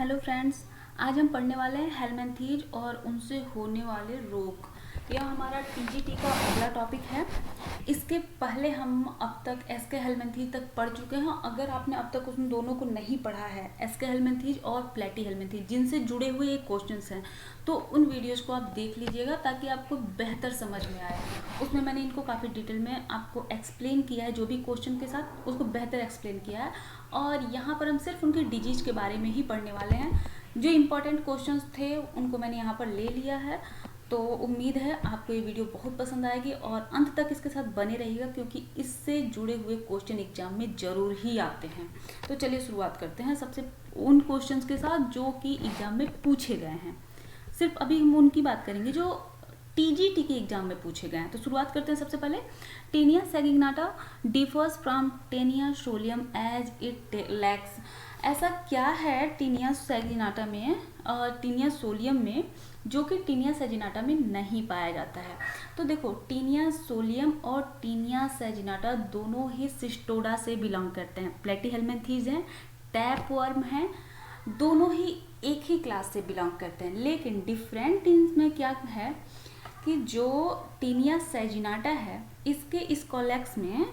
Hello friends, आज हम पढ़ने वाले हैं हेलमिंथेज और उनसे होने वाले रोग। यह हमारा टीजीटी का अगला टॉपिक है। इसके पहले हम अब तक एसके हेलमिंथेज तक पढ़ चुके हैं। अगर आपने अब तक उन दोनों को नहीं पढ़ा है, एसके हेलमिंथेज और प्लेटी हेलमिंथेज, जिनसे जुड़े हुए ये क्वेश्चंस हैं, तो उन वीडियोस को आप देख लीजिएगा ताकि आपको बेहतर समझ में आए। उसमें मैंने इनको काफ़ी डिटेल में आपको एक्सप्लेन किया है, जो भी क्वेश्चन के साथ उसको बेहतर एक्सप्लेन किया है। और यहाँ पर हम सिर्फ उनके डिजीज के बारे में ही पढ़ने वाले हैं। जो इम्पोर्टेंट क्वेश्चंस थे उनको मैंने यहाँ पर ले लिया है। तो उम्मीद है आपको ये वीडियो बहुत पसंद आएगी और अंत तक इसके साथ बने रहिएगा, क्योंकि इससे जुड़े हुए क्वेश्चन एग्जाम में ज़रूर ही आते हैं। तो चलिए शुरुआत करते हैं सबसे उन क्वेश्चंस के साथ जो कि एग्जाम में पूछे गए हैं। सिर्फ अभी हम उनकी बात करेंगे जो टीजीटी के एग्जाम में पूछे गए हैं। तो शुरुआत करते हैं सबसे पहले। Taenia saginata differs from Taenia solium as it lacks. ऐसा क्या है टीनिया सैगिनाटा में और टीनिया सोलियम में जो कि टीनिया सैजिनाटा में नहीं पाया जाता है? तो देखो, टीनिया सोलियम और टीनिया सैजिनाटा दोनों ही सिस्टोडा से बिलोंग करते हैं। प्लेटीहेल्मिन्थेज हैं, टैपवर्म हैं, दोनों ही एक ही क्लास से बिलोंग करते हैं। लेकिन डिफरेंट इनमें क्या है कि जो टीनिया सैजिनाटा है, इसके स्कोलेक्स में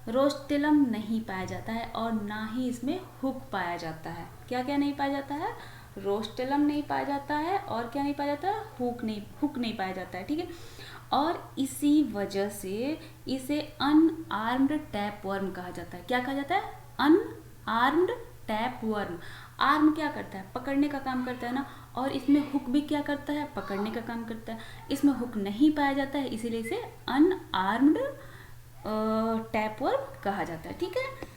रोस्टेलम नहीं पाया जाता है और ना ही इसमें हुक पाया जाता है। क्या क्या नहीं पाया जाता है? रोस्टेलम नहीं पाया जाता है और क्या नहीं पाया जाता है? हुक नहीं पाया जाता है। ठीक है। और इसी वजह से इसे अनआर्म्ड टैपवर्म कहा जाता है। क्या कहा जाता है? Unarmoured tapeworm. आर्म क्या करता है? पकड़ने का काम करता है ना। और इसमें हुक भी क्या करता है? पकड़ने का काम करता है। इसमें हुक नहीं पाया जाता है, इसीलिए इसे अनआर्म्ड टैपवर्म कहा जाता है। ठीक है।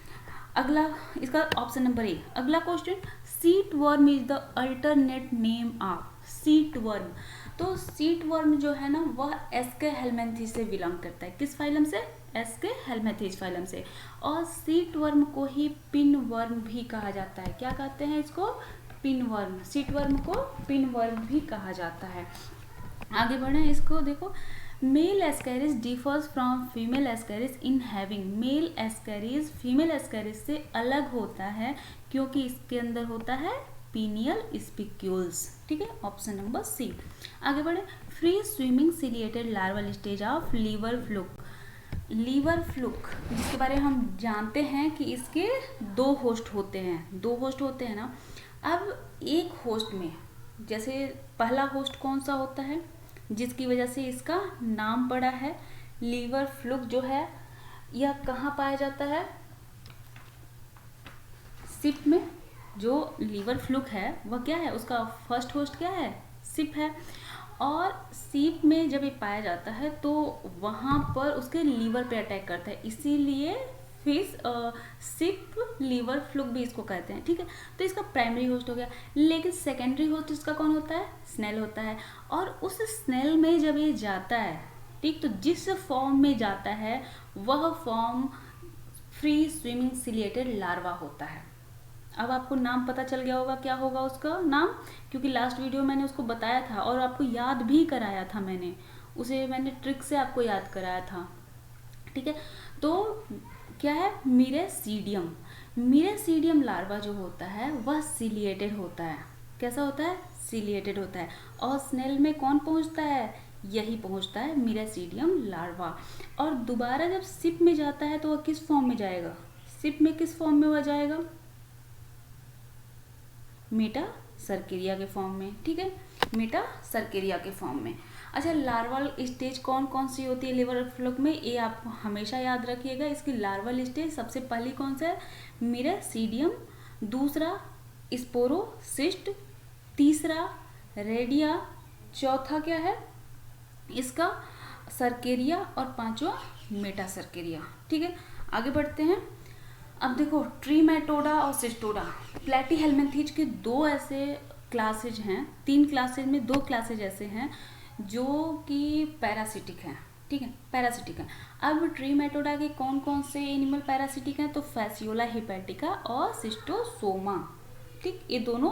अगला इसका ऑप्शन नंबर ए। अगला question, seat worm is the alternate name of seat worm. तो सीट वर्म जो है ना, वह एसके हेलमिंथेज से बिलोंग करता है। किस फाइलम से? एसके हेलमिंथेज फाइलम से। और सीट वर्म को ही पिन वर्म भी कहा जाता है। क्या कहते हैं इसको? Pinworm. सीट वर्म को पिन वर्म भी कहा जाता है। आगे बढ़े, इसको देखो। Male ascaris differs from female ascaris in having. Male ascaris female ascaris से अलग होता है क्योंकि इसके अंदर होता है पीनियल स्पिक्यूल्स। ठीक है, ऑप्शन नंबर सी। आगे बढ़े। Free swimming ciliated larval stage of liver fluke. Liver fluke जिसके बारे में हम जानते हैं कि इसके दो होस्ट होते हैं ना। अब एक होस्ट में, जैसे पहला होस्ट कौन सा होता है जिसकी वजह से इसका नाम पड़ा है लीवर फ्लूक जो है, यह कहाँ पाया जाता है? सिप में। जो लीवर फ्लूक है वह क्या है? उसका फर्स्ट होस्ट क्या है? सिप है। और सीप में जब ये पाया जाता है तो वहाँ पर उसके लीवर पे अटैक करता है, इसीलिए फिश सिप लीवर फ्लूक भी इसको कहते हैं। ठीक है। तो इसका प्राइमरी होस्ट हो गया। लेकिन सेकेंडरी होस्ट इसका कौन होता है? स्नेल होता है। और उस स्नेल में जब ये जाता है, ठीक, तो जिस फॉर्म में जाता है वह form free swimming ciliated larva होता है। अब आपको नाम पता चल गया होगा क्या होगा उसका नाम, क्योंकि लास्ट वीडियो मैंने उसको बताया था और आपको याद भी कराया था। मैंने ट्रिक से आपको याद कराया था। ठीक है। तो क्या है? मिरेसीडियम। मिरेसीडियम लार्वा जो होता है वह सिलिएटेड होता है। कैसा होता है? सिलिएटेड होता है। और स्नेल में कौन पहुंचता है? यही पहुंचता है मिरेसीडियम लार्वा। और दोबारा जब सिप में जाता है तो वह किस फॉर्म में जाएगा? सिप में किस फॉर्म में वह जाएगा? मेटा सर्केरिया के फॉर्म में। ठीक है, मेटा सर्केरिया के फॉर्म में। अच्छा, लार्वल स्टेज कौन कौन सी होती है लिवर फ्लूक में, ये आप हमेशा याद रखिएगा। इसकी लार्वल स्टेज सबसे पहली कौन सा है? मिरेसीडियम। दूसरा स्पोरोसिस्ट। तीसरा रेडिया। चौथा क्या है इसका? सर्केरिया। और पांचवा मेटा सर्केरिया। ठीक है, आगे बढ़ते हैं। अब देखो, ट्रीमेटोडा और सिस्टोडा। प्लेटीहेल्मिंथेज के दो ऐसे क्लासेज हैं, 3 क्लासेज में 2 क्लासेज ऐसे हैं जो कि पैरासिटिक हैं। ठीक है, पैरासिटिक हैं। अब ट्रीमेटोडा के कौन कौन से एनिमल पैरासिटिक हैं? तो फैसियोला हिपैटिका और सिस्टोसोमा। ठीक, ये दोनों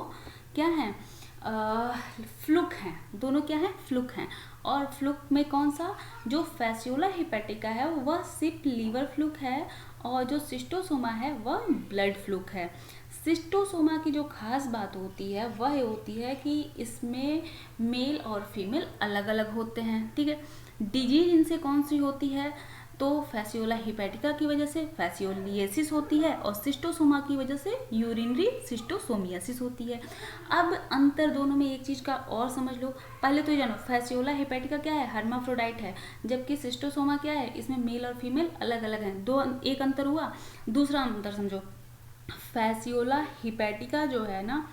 क्या हैं? फ्लूक हैं, दोनों क्या हैं, फ्लूक हैं। और फ्लूक में कौन सा, जो फैसियोला हिपैटिका है वह सिर्फ लीवर फ्लूक है, और जो सिस्टोसोमा है वह ब्लड फ्लूक है। सिस्टोसोमा की जो खास बात होती है वह होती है कि इसमें मेल और फीमेल अलग अलग होते हैं, ठीक है। डिजीज इनसे कौन सी होती है, तो फैसियोला हिपैटिका की वजह से फैसियोलिएसिस होती है, और सिस्टोसोमा की वजह से यूरिनरी सिस्टोसोमियासिस होती है। अब अंतर दोनों में एक चीज़ का और समझ लो, पहले तो ये जानो फैसियोला हिपैटिका क्या है, हर्माफ्रोडाइट है, जबकि सिस्टोसोमा क्या है, इसमें मेल और फीमेल अलग अलग हैं। एक अंतर हुआ। दूसरा अंतर समझो, फैसियोला हिपैटिका जो है ना,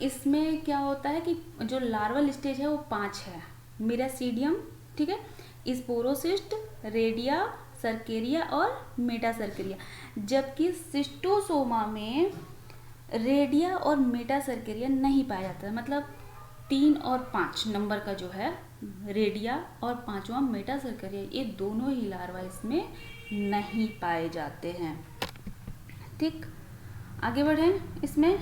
इसमें क्या होता है कि जो लार्वल स्टेज है वो 5 है, मिरासीडियम, ठीक है, स्पोरोसिस्ट, रेडिया, सर्केरिया और मेटासर्केरिया। जबकि सिस्टोसोमा में रेडिया और मेटासर्केरिया नहीं पाया जाता है, मतलब 3 और 5 नंबर का जो है रेडिया और 5वां मेटासर्केरिया, ये दोनों ही लार्वा इसमें नहीं पाए जाते हैं, ठीक। आगे बढ़ें इसमें।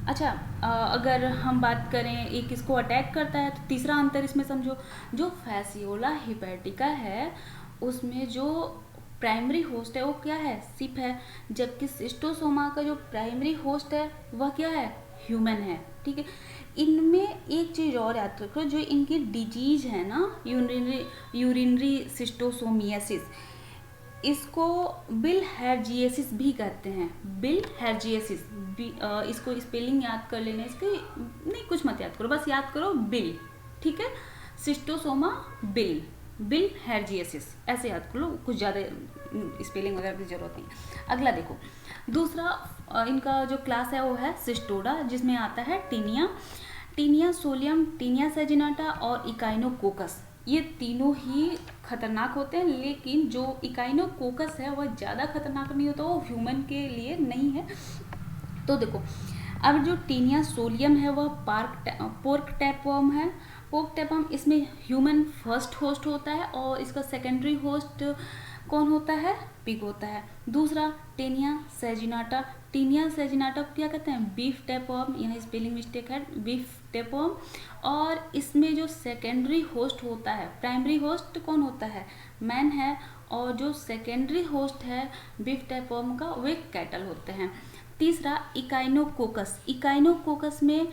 अच्छा, अगर हम बात करें एक इसको अटैक करता है, तो तीसरा अंतर इसमें समझो, जो फैसियोला हिपैटिका है उसमें जो प्राइमरी होस्ट है वो क्या है, सिप है, जबकि सिस्टोसोमा का जो प्राइमरी होस्ट है वह क्या है, ह्यूमन है, ठीक है। इनमें एक चीज़ और याद रखो, जो इनकी डिजीज है ना, यूरिनरी सिस्टोसोमियासिस, इसको बिलहैर्जिएसिस भी कहते हैं, बिलहैर्जिएसिस। इसको स्पेलिंग याद कर लेना, इसकी नहीं कुछ मत याद करो, बस याद करो बिल, ठीक है, सिस्टोसोमा बिलहैर्जिएसिस, ऐसे याद कर लो, कुछ ज़्यादा स्पेलिंग वगैरह की जरूरत नहीं। अगला देखो, दूसरा इनका जो क्लास है वो है सिस्टोडा, जिसमें आता है टीनिया सोलियम, टीनिया सैजिनाटा और इकाइनोकोकस। ये तीनों ही खतरनाक होते हैं, लेकिन जो इकाइनोकोकस है वह ज़्यादा खतरनाक नहीं होता, वो ह्यूमन के लिए नहीं है। तो देखो, अब जो टीनिया सोलियम है वह पोर्क टैपवर्म है। पोर्क टैपवर्म, इसमें ह्यूमन फर्स्ट होस्ट होता है, और इसका सेकेंडरी होस्ट कौन होता है, पिग होता है। दूसरा टीनिया सैजिनाटा क्या कहते हैं, बीफ टैपवर्म, यहाँ स्पेलिंग मिस्टेक है, बीफ टैपवर्म। और इसमें जो सेकेंडरी होस्ट होता है, प्राइमरी होस्ट कौन होता है, मैन है, और जो सेकेंडरी होस्ट है बीफ टैपवर्म का वे कैटल होते हैं। तीसरा इकाइनोकोकस में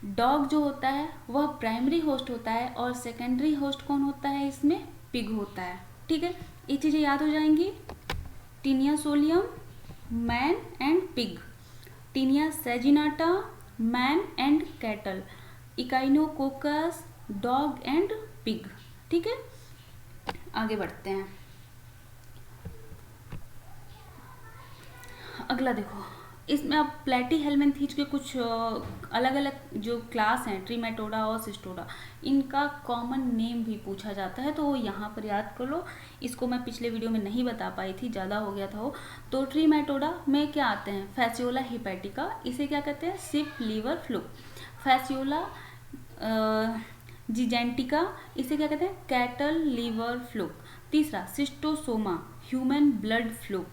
डॉग जो होता है वह प्राइमरी होस्ट होता है, और सेकेंडरी होस्ट कौन होता है, इसमें पिग होता है, ठीक है। ये चीज़ें याद हो जाएंगी, Taenia solium, man and pig, Taenia saginata, man and cattle, Echinococcus, dog and pig, ठीक है। आगे बढ़ते हैं। अगला देखो, इसमें अब प्लेटीहेल्मिन्थीज के कुछ अलग अलग जो क्लास हैं, ट्रीमेटोडा और सिस्टोडा, इनका कॉमन नेम भी पूछा जाता है, तो यहाँ पर याद कर लो। इसको मैं पिछले वीडियो में नहीं बता पाई थी, ज़्यादा हो गया था वो। तो ट्रीमेटोडा में क्या आते हैं, फैसियोला हिपैटिका, इसे क्या कहते हैं, सिप लीवर फ्लूक। फैसियोला जिजेंटिका, इसे क्या कहते हैं, कैटल लीवर फ्लूक। तीसरा सिस्टोसोमा, ह्यूमन ब्लड फ्लूक।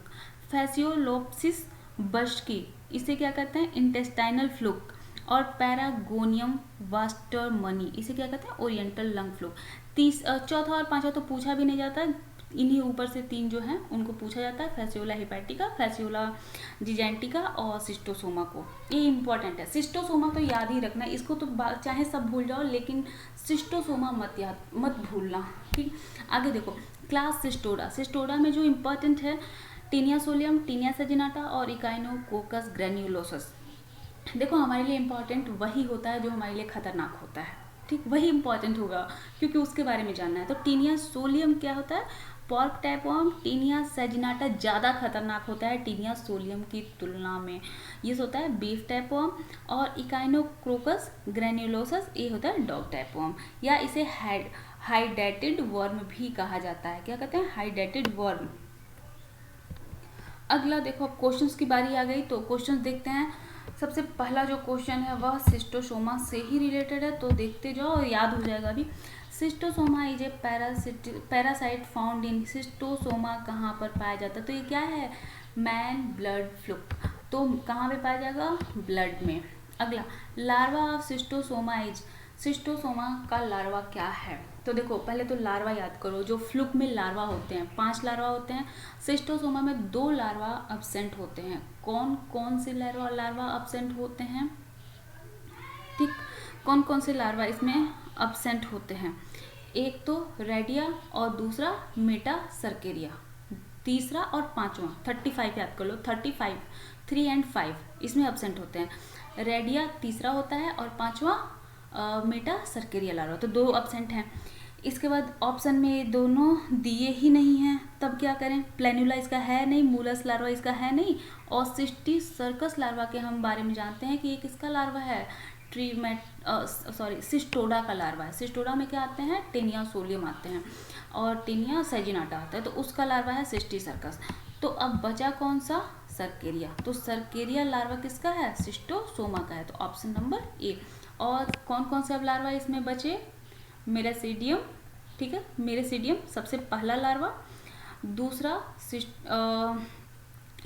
फैसियोलोप्सिस बर्स्की, इसे क्या कहते हैं, इंटेस्टाइनल फ्लूक। और पैरागोनियम वास्टरमनी, इसे क्या कहते हैं, ओरिएंटल लंग फ्लूक। चौथा और पांचवा तो पूछा भी नहीं जाता, इन्हीं ऊपर से 3 जो हैं उनको पूछा जाता है, फैसियोला हिपैटिका, फैसियोला जिजेंटिका और सिस्टोसोमा को। ये इंपॉर्टेंट है, सिस्टोसोमा तो याद ही रखना, इसको तो चाहे सब भूल जाओ, लेकिन सिस्टोसोमा मत भूलना, ठीक। आगे देखो, क्लास सिस्टोडा में जो इम्पोर्टेंट है, टीनिया सोलियम, टीनिया सैजिनाटा और इकाइनोकोकस ग्रैन्युलोसस। देखो, हमारे लिए इम्पॉर्टेंट वही होता है जो हमारे लिए खतरनाक होता है, ठीक, वही इम्पॉर्टेंट होगा, क्योंकि उसके बारे में जानना है। तो टीनिया सोलियम क्या होता है, पोर्क टैपवर्म। टीनिया सैजिनाटा ज़्यादा खतरनाक होता है टीनिया सोलियम की तुलना में, ये होता है बीफ टैपवर्म। और इकाइनोकोकस ग्रैन्युलोसस, ये होता है डॉग टैपवर्म, या इसे हाइडेटेड वर्म भी कहा जाता है। क्या कहते हैं, हाइडेटेड वर्म। अगला देखो, अब क्वेश्चंस की बारी आ गई, तो क्वेश्चंस देखते हैं। सबसे पहला जो क्वेश्चन है वह सिस्टोसोमा से ही रिलेटेड है, तो देखते जाओ और याद हो जाएगा अभी। Schistosoma is a parasite found in, schistosoma कहाँ पर पाया जाता है, तो ये क्या है, मैन ब्लड फ्लूक, तो कहाँ पे पाया जाएगा, ब्लड में। अगला, larva of schistosoma is, schistosoma का लार्वा क्या है? तो देखो पहले तो लार्वा याद करो, जो फ्लूक में लार्वा होते हैं 5 लार्वा होते हैं, सिस्टोसोमा में 2 लार्वा अब्सेंट होते हैं। कौन कौन से लार्वा अब्सेंट होते हैं? ठीक, कौन कौन से लार्वा इसमें अब्सेंट होते हैं? एक तो रेडिया और दूसरा मेटा सर्केरिया, तीसरा और पांचवा 35 याद कर लो, 35 3 एंड 5 इसमें अब्सेंट होते हैं। रेडिया तीसरा होता है और पांचवा मेटा सर्केरिया लार्वा, तो 2 अब्सेंट हैं। इसके बाद ऑप्शन में ये दोनों दिए ही नहीं हैं, तब क्या करें? प्लेन्युला इसका है नहीं, मूलस लार्वा इसका है नहीं, और सिस्टिस सर्कस लार्वा के हम बारे में जानते हैं कि ये किसका लार्वा है? सिस्टोडा का लार्वा है। सिस्टोडा में क्या आते हैं? टेनिया सोलियम आते हैं और टेनिया सैजिनाटा आता है, तो उसका लार्वा है सिस्टिस सर्कस। तो अब बचा कौन सा? सर्केरिया। तो सर्केरिया लार्वा किसका है? सिस्टोसोमा का है, तो ऑप्शन नंबर ए। और कौन कौन से अब लार्वा इसमें बचे? मेरासीडियम, ठीक है, मेरासीडियम सबसे पहला लार्वा, दूसरा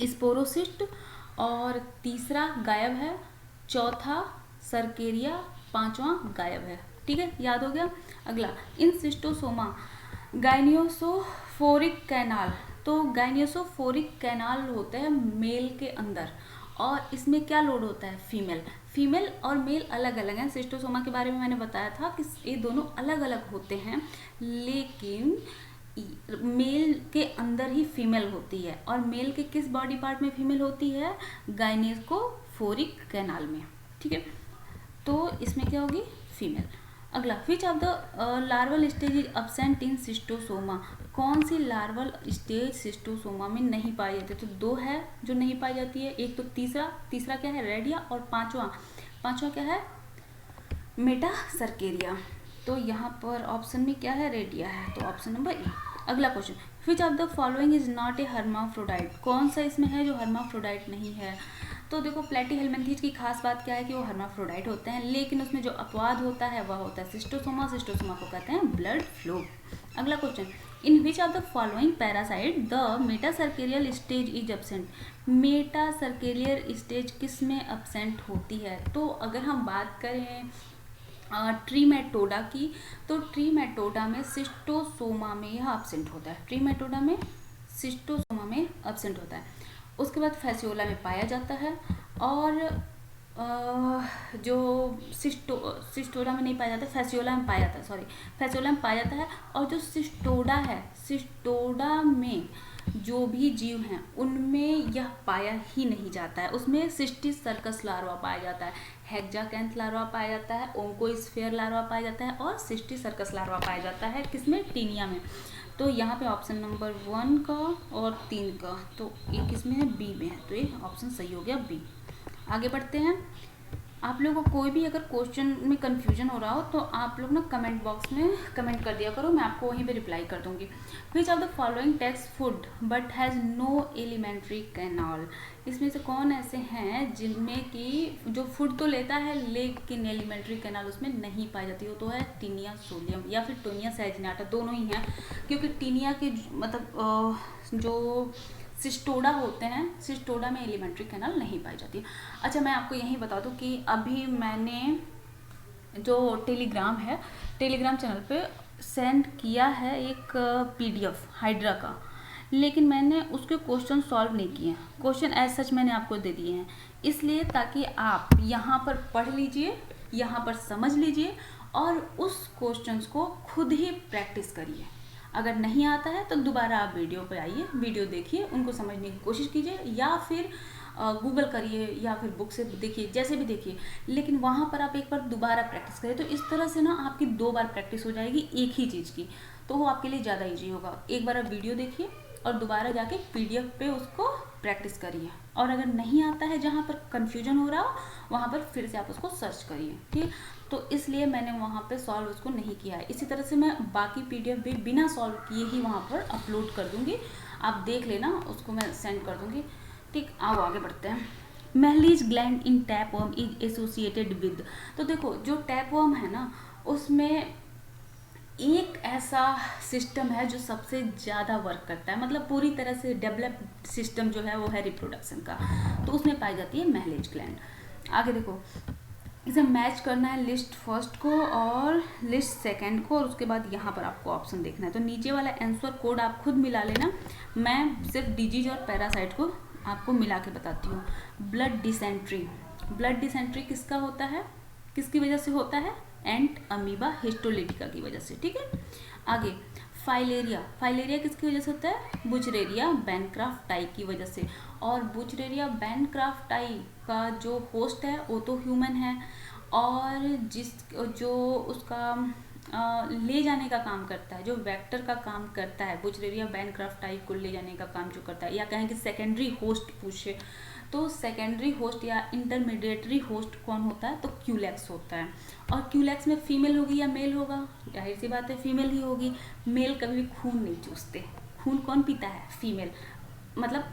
स्पोरोसिस्ट, और तीसरा गायब है, चौथा सर्केरिया, पांचवा गायब है। ठीक है, याद हो गया। अगला, इन सिस्टोसोमा गाइनियोसोफोरिक कैनाल, तो गाइनियोसोफोरिक कैनाल होते हैं मेल के अंदर, और इसमें क्या लोड होता है? फीमेल। फीमेल और मेल अलग अलग हैं। सिस्टोसोमा के बारे में मैंने बताया था कि ये दोनों अलग अलग होते हैं, लेकिन मेल के अंदर ही फीमेल होती है। और मेल के किस बॉडी पार्ट में फीमेल होती है? गाइनियोसोफोरिक कैनाल में। ठीक है, तो इसमें क्या होगी? फीमेल। अगला, विच of the larval stage is absent in schistosoma, कौन सी लार्वल स्टेज सिस्टोसोमा में नहीं पाई जाती? तो 2 है जो नहीं पाई जाती है, एक तो तीसरा क्या है? रेडिया, और पांचवा क्या है? Meta cercaria. तो यहाँ पर ऑप्शन में क्या है? रेडिया है, तो ऑप्शन नंबर ए। अगला question, which of the following is not a hermaphrodite, कौन सा इसमें है जो हर्माफ्रोडाइट नहीं है? तो देखो प्लेटीहेल्मिन्थीज की खास बात क्या है कि वो हर्माफ्रोडाइट होते हैं, लेकिन उसमें जो अपवाद होता है वह होता है सिस्टोसोमा। सिस्टोसोमा को कहते हैं ब्लड फ्लो। अगला question, in which of the following parasite the metacercarial stage is absent, metacercarial stage किस में एब्सेंट होती है? तो अगर हम बात करें ट्रीमेटोडा की, तो ट्रीमेटोडा में सिस्टोसोमा में यह एब्सेंट होता है, ट्रीमेटोडा में सिस्टोसोमा में एब्सेंट होता है। उसके बाद फैसियोला में पाया जाता है, और जो सिस्टोडा में नहीं पाया जाता, फैसियोला में पाया जाता है, फैसियोला में पाया जाता है। और जो सिस्टोडा है, सिस्टोडा में जो भी जीव हैं उनमें यह पाया ही नहीं जाता है, उसमें सिस्टिस सर्कस लार्वा पाया जाता है, हेक्साकैंथ लार्वा पाया जाता है, ओंकोस्फेयर लार्वा पाया जाता है, और सिस्टिस सर्कस लार्वा पाया जाता है किसमें? टीनिया में। तो यहाँ पे ऑप्शन नंबर 1 का और 3 का, तो ये किसमें है? बी में है, तो ये ऑप्शन सही हो गया, बी। आगे बढ़ते हैं। आप लोगों को कोई भी अगर क्वेश्चन में कन्फ्यूजन हो रहा हो तो आप लोग ना कमेंट बॉक्स में कमेंट कर दिया करो, मैं आपको वहीं पे रिप्लाई कर दूंगी। Which of the following takes food but has no alimentary canal, इसमें से कौन ऐसे हैं जिनमें कि जो फूड तो लेता है लेकिन एलिमेंट्री कैनाल उसमें नहीं पाई जाती? वो तो है टीनिया सोलियम या फिर टोनिया सैजिनाटा, दोनों ही हैं, क्योंकि टीनिया के मतलब जो सिस्टोडा होते हैं, सिस्टोडा में एलिमेंट्री कैनाल नहीं पाई जाती। अच्छा, मैं आपको यही बता दूं कि अभी मैंने जो टेलीग्राम है, टेलीग्राम चैनल पे सेंड किया है एक PDF हाइड्रा का, लेकिन मैंने उसके क्वेश्चन सॉल्व नहीं किए हैं, क्वेश्चन एज सच मैंने आपको दे दिए हैं, इसलिए ताकि आप यहाँ पर पढ़ लीजिए, यहाँ पर समझ लीजिए और उस क्वेश्चंस को खुद ही प्रैक्टिस करिए। अगर नहीं आता है तो दोबारा आप वीडियो पे आइए, वीडियो देखिए, उनको समझने की कोशिश कीजिए, या फिर गूगल करिए या फिर बुक से देखिए, जैसे भी देखिए, लेकिन वहाँ पर आप एक बार दोबारा प्रैक्टिस करें। तो इस तरह से ना आपकी 2 बार प्रैक्टिस हो जाएगी एक ही चीज़ की, तो वो आपके लिए ज़्यादा ईजी होगा। एक बार आप वीडियो देखिए और दोबारा जाके PDF पे उसको प्रैक्टिस करिए, और अगर नहीं आता है, जहाँ पर कन्फ्यूजन हो रहा हो वहाँ पर फिर से आप उसको सर्च करिए, ठीक। तो इसलिए मैंने वहाँ पे सॉल्व उसको नहीं किया है। इसी तरह से मैं बाकी PDF भी बिना सॉल्व किए ही वहाँ पर अपलोड कर दूँगी, आप देख लेना, उसको मैं सेंड कर दूँगी, ठीक। आओ आगे बढ़ते हैं। Mehlis gland in tapeworm is associated with, तो देखो जो टैपवर्म है ना, उसमें एक ऐसा सिस्टम है जो सबसे ज़्यादा वर्क करता है, मतलब पूरी तरह से डेवलप्ड सिस्टम जो है वो है रिप्रोडक्शन का, तो उसमें पाई जाती है महलीज ग्लैंड। आगे देखो, इसे मैच करना है लिस्ट फर्स्ट को और लिस्ट सेकंड को, और उसके बाद यहाँ पर आपको ऑप्शन देखना है। तो नीचे वाला आंसर कोड आप खुद मिला लेना, मैं सिर्फ डिजीज और पैरासाइट को आपको मिला के बताती हूँ। ब्लड डिसेंट्री, ब्लड डिसेंट्री किसका होता है, किसकी वजह से होता है, एंट अमीबा हिस्टोलिटिका की वजह से, ठीक है। आगे फाइलेरिया, फाइलेरिया किसकी वजह से होता है, बुचरेरिया बैनक्राफ्टाई की वजह से। और बुचरेरिया बैनक्राफ्टाई का जो होस्ट है वो तो ह्यूमन है, और जो उसका ले जाने का काम करता है, जो वेक्टर का काम करता है, बुचरेरिया बैनक्राफ्टाई को ले जाने का काम जो करता है, या कहें कि सेकेंडरी होस्ट पूछे तो सेकेंडरी होस्ट या इंटरमीडिएटरी होस्ट कौन होता है, तो क्यूलेक्स होता है। और क्यूलेक्स में फीमेल होगी या मेल होगा, जाहिर सी बात है फीमेल ही होगी। मेल कभी भी खून नहीं चूसते, खून कौन पीता है, फीमेल। मतलब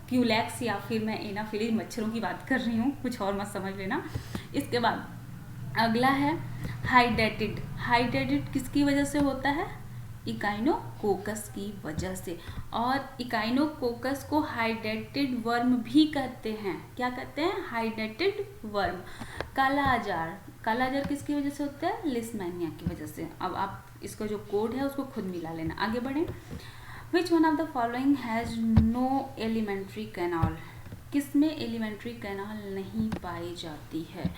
क्यूलेक्स, या फिर मैं एनाफिलीज मच्छरों की बात कर रही हूँ, कुछ और मत समझ लेना। इसके बाद अगला है हाइड्रेटेड, हाइड्रेटेड किसकी वजह से होता है, इकाइनोकोकस की वजह से। और इकाइनोकोकस को हाइड्रेटेड वर्म भी कहते हैं, क्या कहते हैं, हाइड्रेटेड वर्म। काला आजार, काला आजार किसकी वजह से होता है, लिस्मेनिया की वजह से। अब आप इसका जो कोड है उसको खुद मिला लेना। आगे बढ़ें। Which one of the following has no alimentary canal, किसमें एलिमेंट्री कैनाल नहीं पाई जाती है,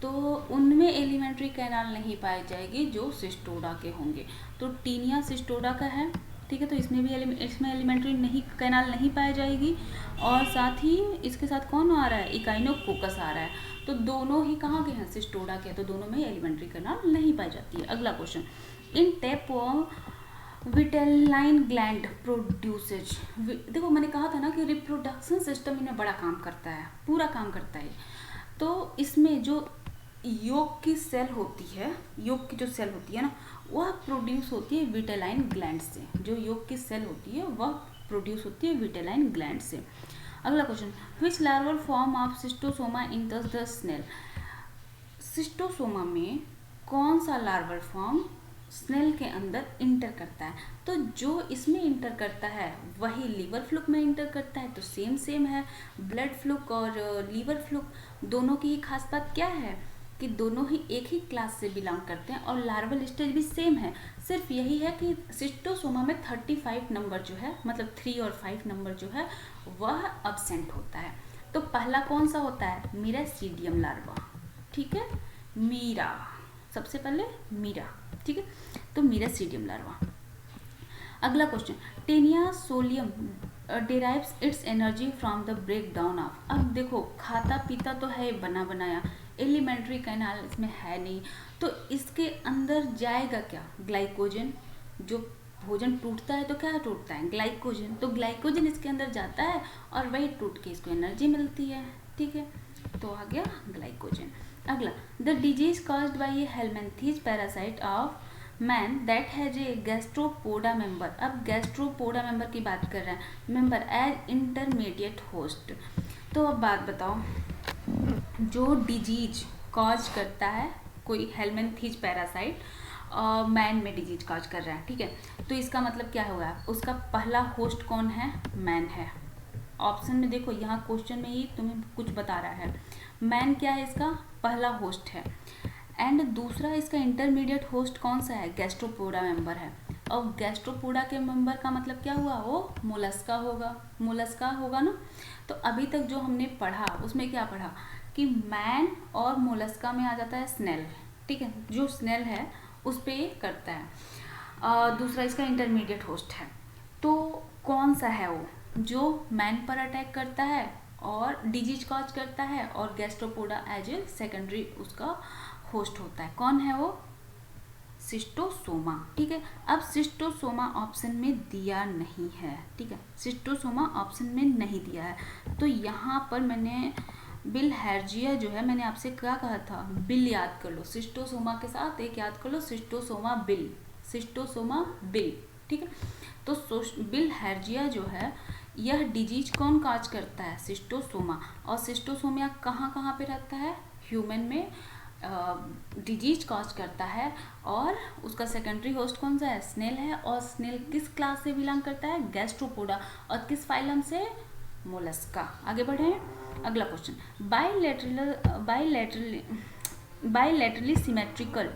तो उनमें एलिमेंट्री कैनाल नहीं पाई जाएगी जो सिस्टोडा के होंगे। तो टीनिया सिस्टोडा का है, ठीक है, तो इसमें भी इसमें एलिमेंट्री नहीं कैनाल नहीं पाई जाएगी। और साथ ही इसके साथ कौन आ रहा है, इकाइनोकोकस आ रहा है। तो दोनों ही कहाँ के हैं, सिस्टोडा के, तो दोनों में एलिमेंट्री कैनाल नहीं पाई जाती है। अगला क्वेश्चन, इन टेपवर्म विटेलाइन ग्लैंड प्रोड्यूसेज, देखो मैंने कहा था ना कि रिप्रोडक्शन सिस्टम इन्हें बड़ा काम करता है, पूरा काम करता है। तो इसमें जो योग की सेल होती है, योग की जो सेल होती है ना, वह प्रोड्यूस होती है विटेलाइन ग्लैंड से। जो योग की सेल होती है वह प्रोड्यूस होती है विटेलाइन ग्लैंड से। अगला question, which larval form of schistosoma enters the snail, schistosoma में कौन सा लार्वल फॉर्म स्नेल के अंदर इंटर करता है, तो जो इसमें इंटर करता है वही लीवर फ्लूक में इंटर करता है। तो सेम है, ब्लड फ्लूक और लीवर फ्लूक दोनों की ही खास बात क्या है कि दोनों ही एक ही क्लास से बिलोंग करते हैं, और लार्वल स्टेज भी सेम है। सिर्फ यही है कि सिस्टोसोमा में 35 नंबर जो है, मतलब 3 और 5 नंबर जो है वह अब्सेंट होता है। तो पहला कौन सा होता है, मीरासीडियम लार्वा, ठीक है, मीरा, सबसे पहले मीरा, ठीक है, तो मीरासीडियम लार्वा। अगला question, taenia solium derives its energy from the break down of, अब देखो खाता पीता तो है बना बनाया, एलिमेंट्री कैनाल इसमें है नहीं, तो इसके अंदर जाएगा क्या, ग्लाइकोजन। जो भोजन टूटता है तो क्या टूटता है, ग्लाइकोजन, तो ग्लाइकोजन इसके अंदर जाता है और वही टूट के इसको एनर्जी मिलती है, ठीक है, तो आ गया ग्लाइकोजन। अगला, the disease caused by a helminthes parasite of man that has a gastropoda member, अब गैस्ट्रोपोडा मेंबर की बात कर रहे हैं, मेंबर एज इंटरमीडिएट होस्ट। तो अब बात बताओ, जो डिजीज कॉज करता है कोई हेलमिंथेज पैरासाइट मैन में डिजीज कॉज कर रहा है, ठीक है, तो इसका मतलब क्या होगा, उसका पहला होस्ट कौन है, मैन है। ऑप्शन में देखो, यहाँ क्वेश्चन में ही तुम्हें कुछ बता रहा है, मैन क्या है, इसका पहला होस्ट है, एंड दूसरा इसका इंटरमीडिएट होस्ट कौन सा है, गैस्ट्रोपोडा मेंबर है। और गैस्ट्रोपोडा के मेंबर का मतलब क्या हुआ, वो मोलस्का होगा, मोलस्का होगा ना। तो अभी तक जो हमने पढ़ा उसमें क्या पढ़ा कि मैन और मोलस्का में आ जाता है स्नेल, ठीक है, जो स्नेल है उस पर ये करता है। दूसरा इसका इंटरमीडिएट होस्ट है, तो कौन सा है वो, जो मैन पर अटैक करता है और डिजीज कॉज करता है, और गैस्ट्रोपोडा एज ए सेकेंडरी उसका होस्ट होता है, कौन है वो, सिस्टोसोमा, ठीक है। अब सिस्टोसोमा ऑप्शन में दिया नहीं है, ठीक है, सिस्टोसोमा ऑप्शन में नहीं दिया है, तो यहाँ पर मैंने बिलहैर्जिया जो है, मैंने आपसे क्या कहा था, बिल याद कर लो, सिस्टोसोमा के साथ एक याद कर लो, सिस्टोसोमा बिल, सिस्टोसोमा बिल, ठीक है। तो बिलहैर्जिया जो है यह डिजीज कौन काज करता है, सिस्टोसोमा, और सिस्टोसोमिया कहाँ कहाँ पे रहता है, ह्यूमन में डिजीज कॉज करता है, और उसका सेकेंडरी होस्ट कौन सा है, स्नेल है, और स्नेल किस क्लास से बिलोंग करता है, गैस्ट्रोपोडा, और किस फाइलम से, मोलस्का। आगे बढ़े, अगला question, bilateral bilaterally symmetrical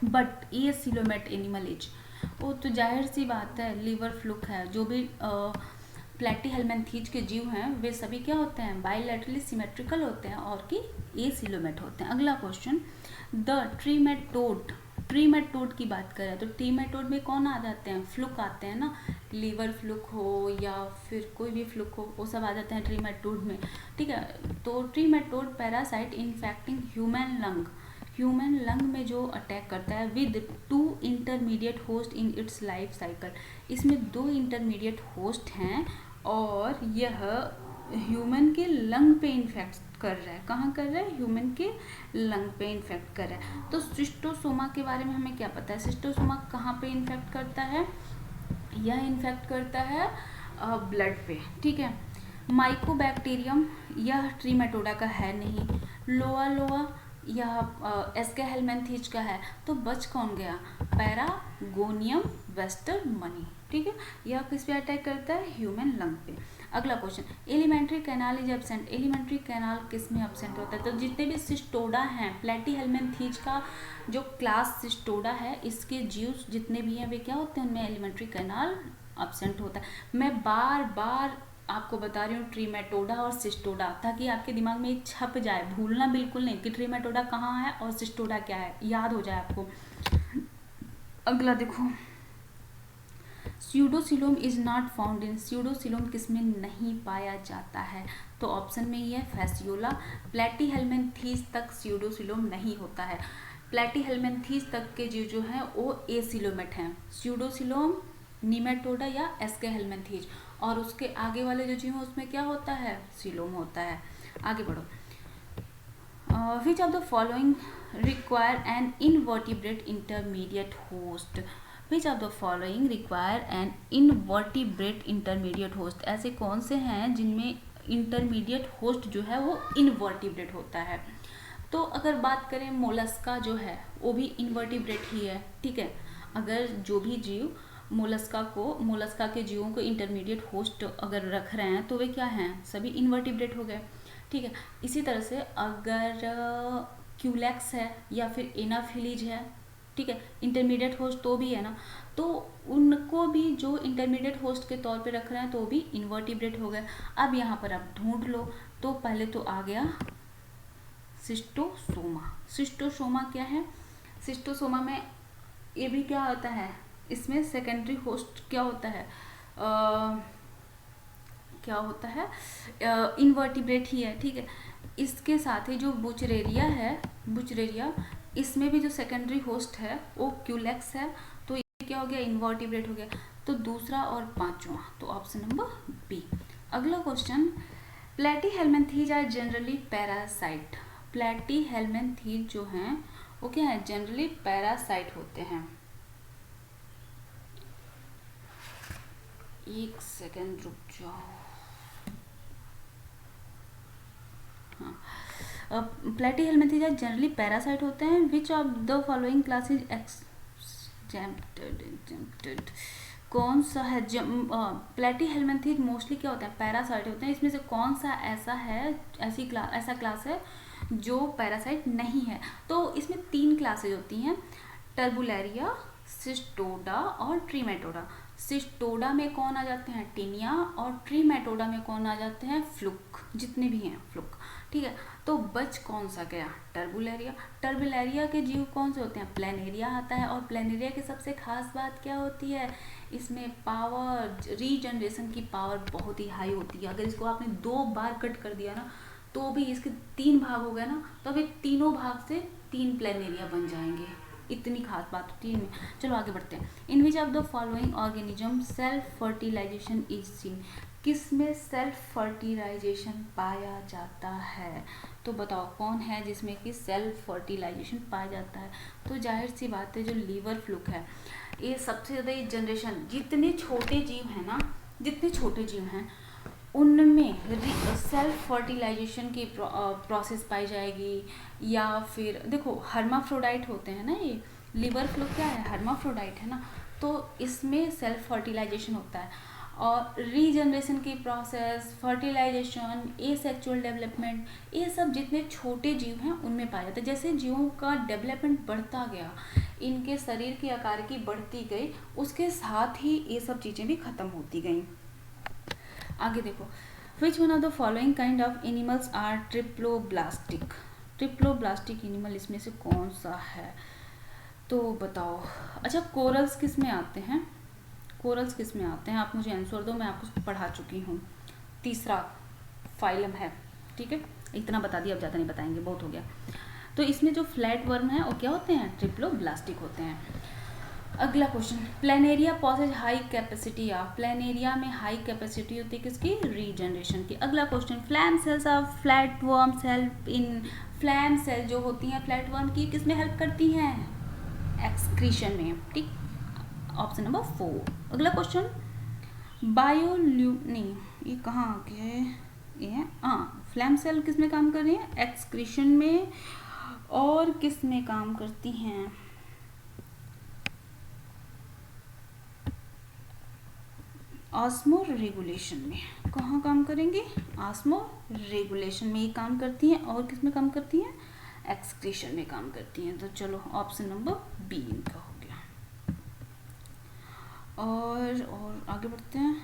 but ये सिलोमेट एनिमल एज। वो तो जाहिर सी बात है, लीवर फ्लुक है, जो भी प्लेटीहेल्मिन्थीज के जीव हैं वे सभी क्या होते हैं, बायलैटरली सिमेट्रिकल होते हैं और कि एसिलोमेट होते हैं। अगला क्वेश्चन, द ट्रीमेटोड, ट्रीमेटोड की बात करें तो ट्रीमेटोड में कौन आ जाते हैं, फ्लुक आते हैं ना, लीवर फ्लुक हो या फिर कोई भी फ्लुक हो, वो सब आ जाते हैं ट्रीमेटोड में, ठीक है। तो trematode parasite infecting human lung, human lung में जो अटैक करता है with 2 intermediate host in its life cycle, इसमें 2 इंटरमीडिएट होस्ट हैं और यह ह्यूमन के लंग पे इन्फेक्ट कर रहा है। कहाँ कर रहा है, ह्यूमन के लंग पे इन्फेक्ट कर रहा है। तो सिस्टोसोमा के बारे में हमें क्या पता है, सिस्टोसोमा कहाँ पे इन्फेक्ट करता है, यह इन्फेक्ट करता है ब्लड पे, ठीक है। माइकोबैक्टीरियम, यह ट्रीमेटोडा का है नहीं। लोआ लोआ यह एस्के हेलमेंथीज का है, तो बच कौन गया, पैरागोनियम वेस्टरमनी, ठीक है। यह किस पे अटैक करता है, ह्यूमन लंग पे। अगला question, alimentary canal is absent, alimentary canal किस में एब्सेंट होता है, तो जितने भी सिस्टोडा हैं, प्लेटीहेल्मिन्थीज का जो क्लास सिस्टोडा है, इसके जीव जितने भी हैं वे क्या होते हैं, उनमें एलिमेंट्री कैनाल एब्सेंट होता है। मैं बार बार आपको बता रही हूँ ट्रीमेटोडा और सिस्टोडा, ताकि आपके दिमाग में एक छप जाए, भूलना बिल्कुल नहीं कि ट्रीमेटोडा कहाँ है और सिस्टोडा क्या है, याद हो जाए आपको। अगला देखो, स्यूडोसिलोम इज नॉट फाउंड इन, स्यूडोसिलोम किसमें नहीं पाया जाता है, तो ऑप्शन में ये है फैसियोला। प्लेटीहेल्मिन्थीज तक स्यूडोसिलोम नहीं होता है, प्लेटीहेल्मिन्थीज तक के जीव जो हैं वो एसिलोमेट हैं, स्यूडोसिलोम, नीमेटोडा या एस्के हेलमिन्थीज, और उसके आगे वाले जो जीव हैं उसमें क्या होता है, सिलोम होता है। आगे बढ़ो, विच of the following require an invertebrate intermediate host, which of the following require an invertebrate intermediate host, ऐसे कौन से हैं जिनमें इंटरमीडिएट होस्ट जो है वो इनवर्टिब्रेट होता है। तो अगर बात करें मोलस्का जो है वो भी इनवर्टिब्रेट ही है, ठीक है। अगर जो भी जीव मोलस्का के जीवों को इंटरमीडिएट होस्ट अगर रख रहे हैं तो वे क्या हैं, सभी इनवर्टिब्रेट हो गए, ठीक है। इसी तरह से अगर क्यूलेक्स है या फिर एनाफिलीज है, ठीक है, इंटरमीडिएट होस्ट तो भी है ना, तो उनको भी जो इंटरमीडिएट होस्ट के तौर पे रख रहे हैं तो भी इनवर्टिब्रेट हो गए। अब यहाँ पर आप ढूंढ लो, तो पहले तो आ गया सिस्टोसोमा, सिस्टोसोमा क्या है, सिस्टोसोमा में ये भी क्या होता है, इसमें सेकेंडरी होस्ट क्या होता है, क्या होता है, इनवर्टिब्रेट ही है, ठीक है। इसके साथ ही जो बुचरेरिया है, बुचरेरिया, इसमें भी जो सेकेंडरी होस्ट है वो क्यूलेक्स है, तो ये क्या हो गया, इनवर्टिब्रेट हो गया। तो दूसरा और पांचवा, तो ऑप्शन नंबर बी। अगला question, platyhelminthes are generally parasite, platyhelminthes जो हैं वो क्या है, जनरली पैरासाइट होते हैं। एक सेकेंड रुक जाओ, हाँ, प्लेटीहेल्मिन्थीज जनरली पैरासाइट होते हैं। विच of the following classes exempted, कौन सा है, प्लेटीहेल्मिन्थीज मोस्टली क्या होते हैं, पैरासाइट होते हैं। इसमें से कौन सा ऐसा है, ऐसा क्लास है जो पैरासाइट नहीं है, तो इसमें 3 क्लासेज होती हैं, टर्बुलेरिया, सिस्टोडा और ट्रीमेटोडा। सिस्टोडा में कौन आ जाते हैं, टीनिया, और ट्रीमेटोडा में कौन आ जाते हैं, फ्लुक, जितने भी हैं फ्लुक, ठीक है। तो बच कौन सा गया, टर्बुलेरिया। टर्बुलेरिया के जीव कौन से होते हैं, प्लेनेरिया आता है, और प्लेनेरिया की सबसे खास बात क्या होती है, इसमें पावर, रीजनरेशन की पावर बहुत ही हाई होती है। अगर इसको आपने 2 बार कट कर दिया ना तो भी इसके 3 भाग हो गए ना, तो अभी तीनों भाग से 3 प्लेनेरिया बन जाएंगे, इतनी खास बात होती है इनमें। चलो आगे बढ़ते हैं। In which of the following organism self fertilisation is seen, किस में सेल्फ फर्टिलाइजेशन पाया जाता है, तो बताओ कौन है जिसमें कि सेल्फ फर्टिलाइजेशन पाया जाता है। तो जाहिर सी बात है जो लीवर फ्लुक है, ये सबसे ज़्यादा ये जनरेशन, जितने छोटे जीव हैं ना, जितने छोटे जीव हैं उनमें सेल्फ फर्टिलाइजेशन की प्रोसेस पाई जाएगी। या फिर देखो हर्माफ्रोडाइट होते हैं ना, ये लीवर फ्लुक क्या है, हर्माफ्रोडाइट है ना, तो इसमें सेल्फ फर्टिलाइजेशन होता है। और रीजनरेशन की प्रोसेस, फर्टिलाइजेशन, एसेक्सुअल डेवलपमेंट, ये सब जितने छोटे जीव हैं उनमें पाया जाता है। जैसे जीवों का डेवलपमेंट बढ़ता गया, इनके शरीर की आकार की बढ़ती गई, उसके साथ ही ये सब चीज़ें भी खत्म होती गई। आगे देखो, which one of the following kind of animals are triploblastic. Triploblastic animal इसमें से कौन सा है, तो बताओ। अच्छा, कोरल्स किस में आते हैं, कोरल्स किस में आते हैं, आप मुझे आंसर दो, मैं आपको पढ़ा चुकी हूँ। तीसरा फाइलम है, ठीक है, इतना बता दिया, अब ज़्यादा नहीं बताएंगे, बहुत हो गया। तो इसमें जो फ्लैट वर्म है वो क्या होते हैं, ट्रिप्लोब्लास्टिक होते हैं। अगला question, Planaria possess high capacity of, Planaria में हाई कैपेसिटी होती है किसकी, रीजनरेशन की। अगला question, flame cells of flat worms help in, flame cell जो होती हैं फ्लैट वर्म की किस में हेल्प करती हैं, एक्सक्रीशन में, ठीक, ऑप्शन नंबर 4। अगला क्वेश्चन, नहीं ये कहाँ आ गया है, ये है फ्लैम सेल किस में काम कर रही है, एक्सक्रीशन में, और किस में काम करती हैं, ऑस्मो रेगुलेशन में। कहाँ काम करेंगी, ऑस्मो रेगुलेशन में ये काम करती हैं, और किस में काम करती हैं, एक्सक्रीशन में काम करती हैं। तो चलो ऑप्शन नंबर बी इनका हो गया। और आगे बढ़ते हैं,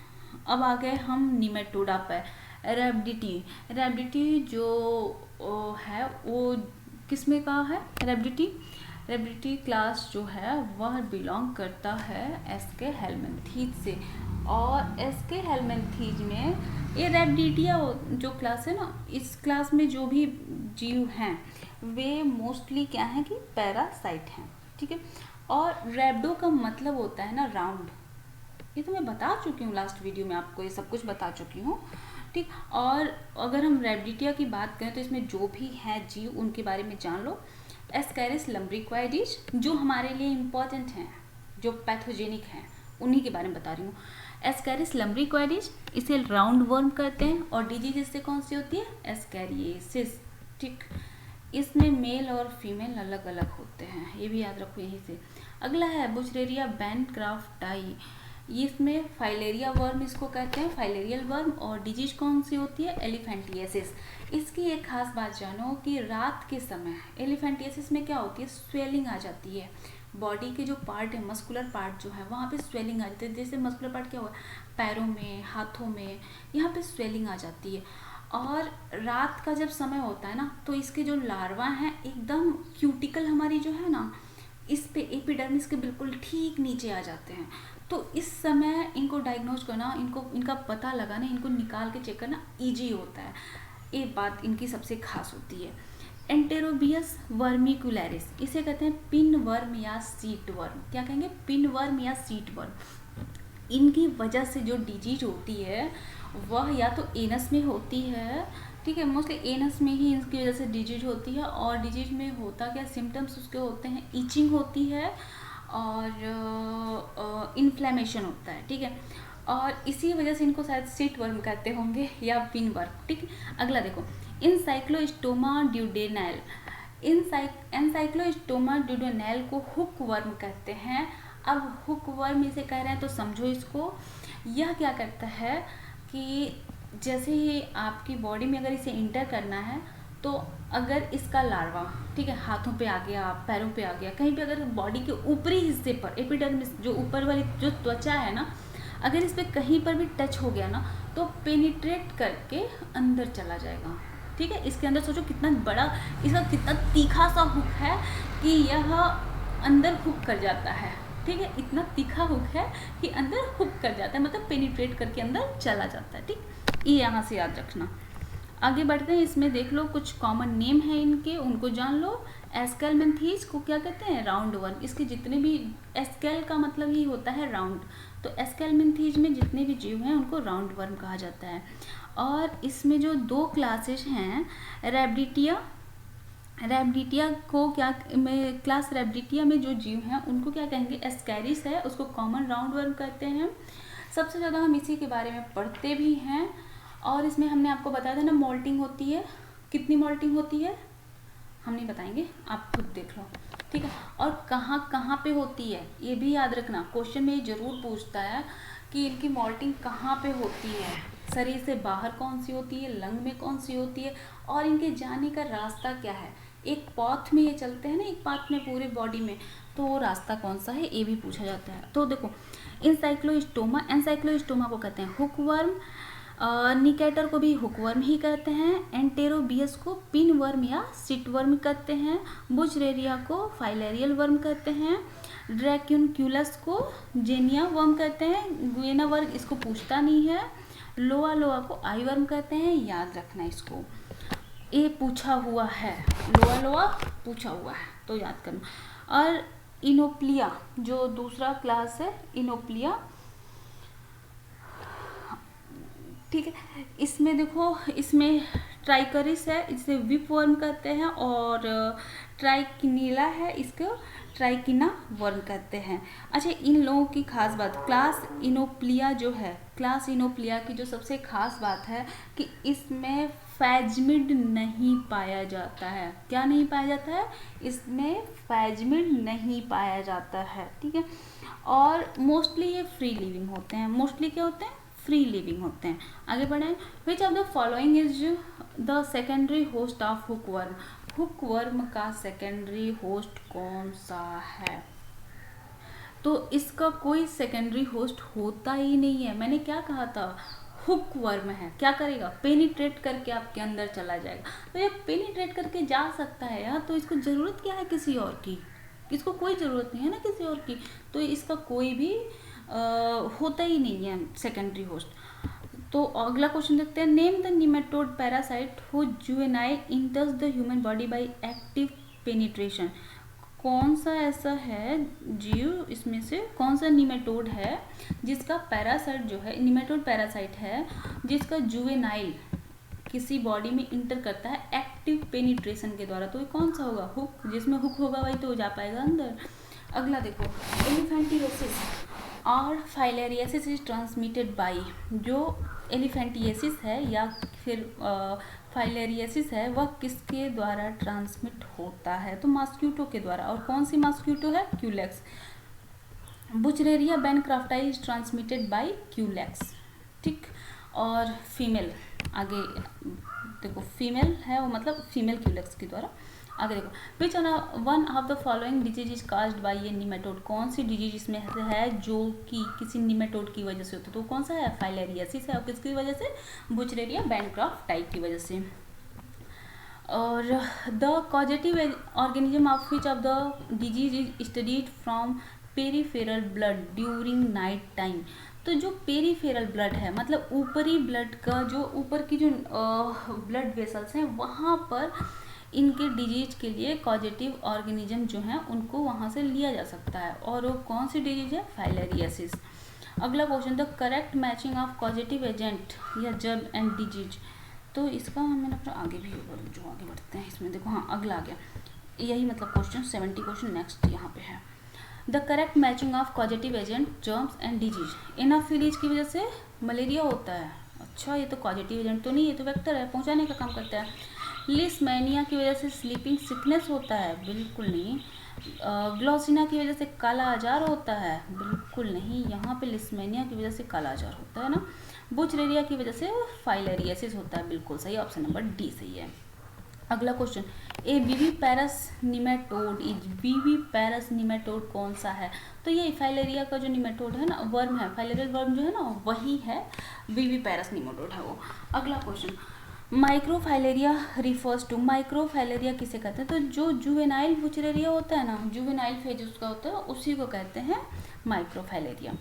अब आ गए हम निमेटोडा पे। रैबिडिटी, रैबिडिटी जो है वो किस में कहा है, रैबिडिटी क्लास जो है वह बिलोंग करता है एस्के हेलमिंथीज से, और एस्के हेलमिंथीज में ये रैबिडिटिया जो क्लास है ना, इस क्लास में जो भी जीव हैं वे मोस्टली क्या हैं कि पैरासाइट हैं, ठीक है। और रैबिडो का मतलब होता है ना राउंड, ये तो मैं बता चुकी हूँ लास्ट वीडियो में, आपको ये सब कुछ बता चुकी हूँ, ठीक। और अगर हम रैबिडिटिया की बात करें तो इसमें जो भी हैं जीव उनके बारे में जान लो। एस्कैरिस लम्ब्रिक्वाइडिस जो हमारे लिए इम्पॉर्टेंट हैं, जो पैथोजेनिक हैं, उन्हीं के बारे में बता रही हूँ। एस्कैरिस लम्ब्रिक्वाइडिस इसे राउंड वर्म कहते हैं, और डिजीज इससे कौन सी होती है, एस्कैरियोसिस, ठीक। इसमें मेल और फीमेल अलग अलग होते हैं, ये भी याद रखो यहीं से। अगला है बुचरेरिया बैनक्राफ्टाई, इसमें फाइलेरिया वर्म इसको कहते हैं, फाइलेरियल वर्म, और डिजीज कौन सी होती है, एलिफेंटिएसिस। इसकी एक खास बात जानो कि रात के समय एलिफेंटिएसिस में क्या होती है, स्वेलिंग आ जाती है, बॉडी के जो पार्ट है, मस्कुलर पार्ट जो है वहाँ पे स्वेलिंग आ जाती है। जैसे मस्कुलर पार्ट क्या हुआ, पैरों में, हाथों में, यहाँ पे स्वेलिंग आ जाती है। और रात का जब समय होता है ना, तो इसके जो लार्वा हैं एकदम क्यूटिकल हमारी जो है ना, इस पे एपिडर्मिस के बिल्कुल ठीक नीचे आ जाते हैं। तो इस समय इनको डायग्नोज करना, इनका पता लगाना, इनको निकाल के चेक करना ईजी होता है, ये बात इनकी सबसे खास होती है। एंटेरोबियस वर्मिकुलरिस, इसे कहते हैं पिन वर्म या सीट वर्म। क्या कहेंगे, पिन वर्म या सीट वर्म। इनकी वजह से जो डिजीज होती है वह या तो एनस में होती है, ठीक है, मोस्टली एनस में ही इसकी वजह से डिजीज होती है। और डिजीज में होता क्या, सिम्टम्स उसके होते हैं, ईचिंग होती है और इन्फ्लेमेशन होता है, ठीक है। और इसी वजह से इनको शायद सीट वर्म कहते होंगे या पिन वर्म, ठीक। अगला देखो, इनसाइक्लोस्टोमा ड्यूडेनैल, एनसाइक्लोस्टोमा ड्यूडेनैल को हुक वर्म कहते हैं। अब हुक वर्म इसे कह रहे हैं तो समझो इसको, यह क्या करता है कि जैसे ही आपकी बॉडी में अगर इसे इंटर करना है, तो अगर इसका लार्वा, ठीक है, हाथों पे आ गया, पैरों पे आ गया, कहीं पे अगर बॉडी के ऊपरी हिस्से पर, एपिडर्मिस जो ऊपर वाली जो त्वचा है ना, अगर इस पर कहीं पर भी टच हो गया ना, तो पेनिट्रेट करके अंदर चला जाएगा, ठीक है। इसके अंदर सोचो कितना बड़ा, इसका कितना तीखा सा हुक है कि यह अंदर हुक कर जाता है, ठीक है, इतना तीखा हुक है कि अंदर हुक कर जाता है, मतलब पेनिट्रेट करके अंदर चला जाता है, ठीक। ये यहाँ से याद रखना। आगे बढ़ते हैं, इसमें देख लो कुछ कॉमन नेम है इनके, उनको जान लो। एस्केलमेंथीज को क्या कहते हैं, राउंड वर्म। इसके जितने भी, एस्केल का मतलब ही होता है राउंड, तो एस्केलमेंथीज में जितने भी जीव हैं उनको राउंड वर्म कहा जाता है। और इसमें जो दो क्लासेस हैं, रैबिडिटिया को क्या में, क्लास रैबिडिटिया में जो जीव हैं उनको क्या कहेंगे, एस्कैरिस है, उसको कॉमन राउंड वर्म कहते हैं। सबसे ज़्यादा हम इसी के बारे में पढ़ते भी हैं। और इसमें हमने आपको बताया था ना, मोल्टिंग होती है, कितनी मोल्टिंग होती है हम नहीं बताएंगे, आप खुद देख लो, ठीक है। और कहाँ कहाँ पे होती है ये भी याद रखना, क्वेश्चन में ये जरूर पूछता है कि इनकी मॉल्टिंग कहाँ पे होती है, शरीर से बाहर कौन सी होती है, लंग में कौन सी होती है, और इनके जाने का रास्ता क्या है। एक पाथ में ये चलते हैं ना, एक पाथ में पूरे बॉडी में, तो वो रास्ता कौन सा है ये भी पूछा जाता है। तो देखो, एंसाइक्लोस्टोमा, एंसाइक्लोस्टोमा को कहते हैं हुकवर्म, निकेटर को भी हुकवर्म ही कहते हैं, एंटेरोबियस को पिन वर्म या सिटवर्म कहते हैं, बुचरेरिया को फाइलेरियल वर्म कहते हैं, ड्रैक्यूनक्यूलस को जेनिया वर्म कहते हैं, गुएना वर्ग इसको पूछता नहीं है, लोआ लोआ को आई वर्म कहते हैं, याद रखना इसको, ये पूछा हुआ है, लोआ लोआ पूछा हुआ है तो याद करना। और इनोप्लिया जो दूसरा क्लास है, इनोप्लिया, ठीक है, इसमें देखो, इसमें ट्राइकरिस है, इसे विप वर्म कहते हैं, और ट्राइकिनीला है, इसको ट्राइकिना वर्म कहते हैं। अच्छा, इन लोगों की खास बात, क्लास इनोप्लिया जो है, क्लास इनोप्लिया की जो सबसे खास बात है कि इसमें फैजमिड नहीं पाया जाता है। क्या नहीं पाया जाता है? इसमें फैजमिड नहीं पाया जाता है, ठीक है। और मोस्टली ये फ्री लिविंग होते हैं, मोस्टली क्या होते हैं? फ्री लिविंग होते हैं। आगे बढ़ें, विच of the following is the secondary host of hookworm, hookworm का सेकेंडरी होस्ट कौन सा है? तो इसका कोई सेकेंडरी होस्ट होता ही नहीं है। मैंने क्या कहा था? हुकवर्म है, क्या करेगा? पेनिट्रेट करके आपके अंदर चला जाएगा। तो ये पेनिट्रेट करके जा सकता है यार, तो इसको जरूरत क्या है किसी और की? इसको कोई जरूरत नहीं है ना किसी और की, तो इसका कोई भी होता ही नहीं है सेकेंडरी होस्ट। तो अगला क्वेश्चन देखते हैं, name the nematode parasite who juvenile इंटर्स the human body by active penetration. कौन सा ऐसा है जीव, इसमें से कौन सा निमेटोड है जिसका पैरासाइट जो है, निमेटोड पैरासाइट है जिसका जुवेनाइल किसी बॉडी में इंटर करता है एक्टिव पेनिट्रेशन के द्वारा? तो ये कौन सा होगा? हुक, जिसमें हुक होगा वही तो जा पाएगा अंदर। अगला देखो, एलिफेंटिएसिस और फाइलेरियासिस इज ट्रांसमिटेड बाय, जो एलिफेंटिएसिस है या फिर फाइलेरियासिस है वह किसके द्वारा ट्रांसमिट होता है? तो मॉस्क्यूटो के द्वारा। और कौन सी मॉस्क्यूटो है? Culex. Wuchereria bancrofti is transmitted by Culex, ठीक। और फीमेल, आगे देखो फीमेल है वो, मतलब फीमेल क्यूलेक्स के द्वारा। आगे देखो, which one of the following disease is caused by A nematode. कौन सी डिजीज इसमें है जो कि किसी निमेटोड की वजह से होती है? तो कौन सा है? फाइलेरियासिस है। और किसकी वजह से? बुचरेरिया बैनक्राफ्टाई की वजह से। और the causative organism of which of the disease is studied from peripheral blood during night time. तो जो पेरीफेरल ब्लड है, मतलब ऊपरी ब्लड का जो ऊपर की जो ब्लड वेसल्स हैं वहाँ पर इनके डिजीज के लिए कॉजेटिव ऑर्गेनिज्म जो हैं उनको वहाँ से लिया जा सकता है। और वो कौन सी डिजीज है? फाइलेरियासिस। अगला question, the correct matching of causative agent या जर्म एंड डिजीज। तो इसका मैंने अपना आगे भी जो आगे बढ़ते हैं इसमें देखो, हाँ अगला आ गया, यही मतलब क्वेश्चन 70 क्वेश्चन नेक्स्ट यहाँ पे है। The correct matching of causative agent, germs and disease. Anopheles की वजह से मलेरिया होता है। अच्छा, ये तो कॉजेटिव एजेंट तो नहीं, ये तो वेक्टर है, पहुँचाने का काम करता है। लिस्मैनिया की वजह से स्लीपिंग सिकनेस होता है? बिल्कुल नहीं। ग्लोसिना की वजह से काला आजार होता है? बिल्कुल नहीं। यहाँ पे लिस्मैनिया की वजह से काला आजार होता है ना। बुचरेरिया की वजह से फाइलेरियासिस होता है। बिल्कुल सही, ऑप्शन नंबर डी सही है। अगला question, A viviparous nematode is, viviparous nematode कौन सा है? तो ये फाइलेरिया का जो निमेटोड है ना, वर्म है, फाइलेरियल वर्म जो है ना वही है, विविपैरस निमेटोड है वो। अगला question, microfilaria refers to, microfilaria किसे कहते हैं? तो जो जुवेनाइल बुचरेरिया होता है ना, जुवेनाइल फेज उसका होता है, उसी को कहते हैं माइक्रोफाइलेरिया।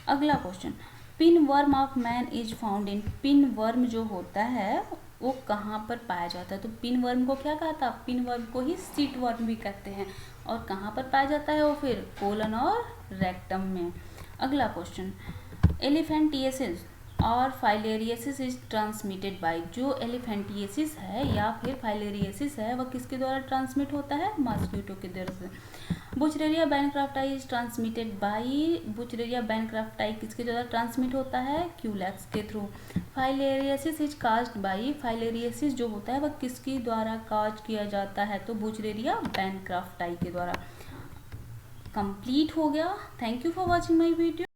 अगला question, pin worm of man is found in, pin worm जो होता है वो कहाँ पर पाया जाता है? तो पिन वर्म को क्या कहा था? पिन वर्म को ही सीट वर्म भी कहते हैं। और कहाँ पर पाया जाता है वो? फिर कोलन और रेक्टम में। अगला क्वेश्चन, एलिफेंटिएसिस और फाइलेरियासिस इज ट्रांसमिटेड बाय, जो एलिफेंटिएसिस है या फिर फाइलेरियासिस है वह किसके द्वारा ट्रांसमिट होता है? मॉस्क्यूटो के द्वारा से। बुचरेरिया बैनक्राफ्टाई इज ट्रांसमिटेड बाय, बुचरेरिया बैनक्राफ्टाई किसके द्वारा ट्रांसमिट होता है? क्यूलेक्स के through. Filariasis is caused by, filariasis जो होता है वह किसके द्वारा काज किया जाता है? तो बुचरेरिया बैनक्राफ्टाई के द्वारा। कंप्लीट हो गया। Thank you for watching my video.